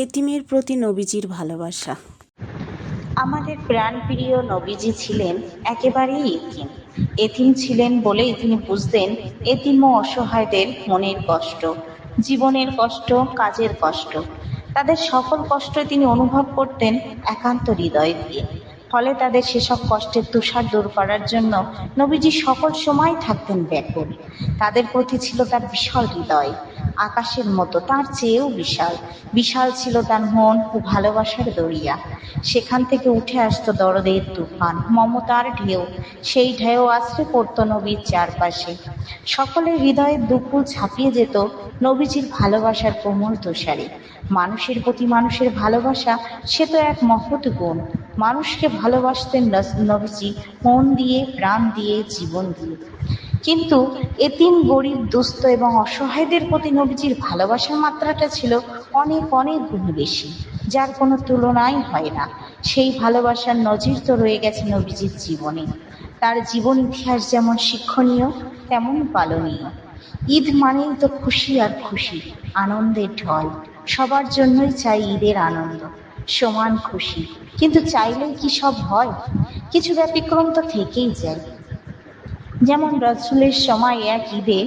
এতিমের প্রতি নবীজির ভালোবাসা। আমাদের প্রাণপ্রিয় নবীজি ছিলেন একেবারেই এতিম। এতিম ছিলেন বলেই তিনি বুঝতেন এতিম ও অসহায়দের মনের কষ্ট, জীবনের কষ্ট, কাজের কষ্ট। তাদের সকল কষ্ট তিনি অনুভব করতেন একান্ত হৃদয় দিয়ে। ফলে তাদের সেসব কষ্টের তুষার দূর করার জন্য নবীজি সকল সময় থাকতেন ব্যাকুল। তাদের প্রতি ছিল তার বিশাল হৃদয়, আকাশের মতো, তার চেয়েও বিশাল। বিশাল ছিল তার মন ও ভালোবাসার দরিয়া। সেখান থেকে উঠে আসতো দরদের তুফান, মমতার ঢেউ। সেই ঢেউ আছড়ে পড়তো নবীর চারপাশে। সকলের হৃদয়ের দুপুর ঝাঁপিয়ে যেত নবীজির ভালোবাসার কোমল তুষারে। মানুষের প্রতি মানুষের ভালোবাসা সে তো এক মহৎ গুণ। মানুষকে ভালোবাসতেন নবীজি মন দিয়ে, প্রাণ দিয়ে, জীবন দিয়ে। কিন্তু এতিম, গরিব, দুস্থ এবং অসহায়দের প্রতি নবীজির ভালোবাসার মাত্রাটা ছিল অনেক অনেক গুণ বেশি, যার কোনো তুলনাই হয় না। সেই ভালোবাসার নজির তো রয়ে গেছে নবীজির জীবনে। তার জীবন ইতিহাস যেমন শিক্ষণীয় তেমন পালনীয়। ঈদ মানেই তো খুশি আর খুশি, আনন্দের ঢল। সবার জন্যই চাই ঈদের আনন্দ, সমান খুশি। কিন্তু চাইলেই কি সব হয়? কিছু ব্যতিক্রম তো থেকেই যায়। যেমন রসুলের সময় এক ঈদে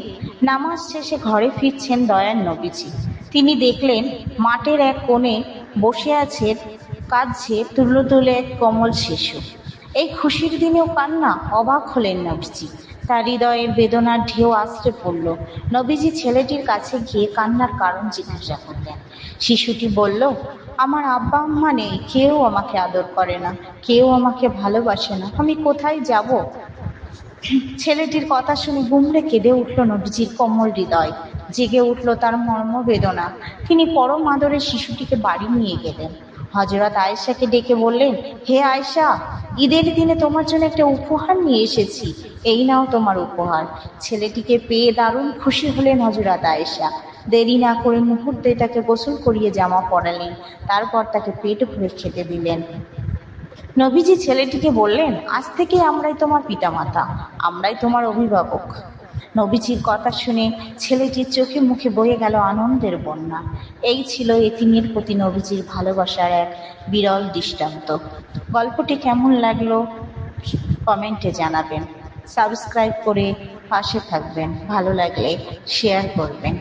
নামাজ শেষে ঘরে ফিরছেন দয়ার নবীজি। তিনি দেখলেন মাঠের এক কোণে বসে আছে, কাঁদছে তুলো তুলে এক কোমল শিশু। এই খুশির দিনেও কান্না! অবাক হলেন নবীজি। তার হৃদয়ের বেদনার ঢেউ আছড়ে পড়ল। নবীজি ছেলেটির কাছে গিয়ে কান্নার কারণ জিজ্ঞাসা করলেন। শিশুটি বলল, আমার আব্বা আম্মা নেই, কেউ আমাকে আদর করে না, কেউ আমাকে ভালোবাসে না, আমি কোথায় যাব? ছেলেটির কথা শুনে গুমড়ে কেঁদে উঠল নবীজির কোমল হৃদয়। জেগে উঠল তার মর্মবেদনা। তিনি পরম আদরে শিশুটিকে বাড়ি নিয়ে গেলেন। হযরত আয়েশাকে ডেকে বললেন, হে আয়েশা, ঈদের দিনে তোমার জন্য একটা উপহার নিয়ে এসেছি, এই নাও তোমার উপহার। ছেলেটিকে পেয়ে দারুণ খুশি হলেন হযরত আয়েশা। দেরি না করে মুহূর্তে তাকে গোসল করিয়ে জামা পরালেন। তারপর তাকে পেট ভরে খেতে দিলেন। নবীজি ছেলেটিকে বললেন, আজ থেকে আমরাই তোমার পিতামাতা, আমরাই তোমার অভিভাবক। নবীজির কথা শুনে ছেলেটির চোখে মুখে বয়ে গেল আনন্দের বন্যা। এই ছিল এতিমের প্রতি নবীজির ভালোবাসার এক বিরল দৃষ্টান্ত। গল্পটি কেমন লাগলো কমেন্টে জানাবেন। সাবস্ক্রাইব করে পাশে থাকবেন, ভালো লাগলে শেয়ার করবেন।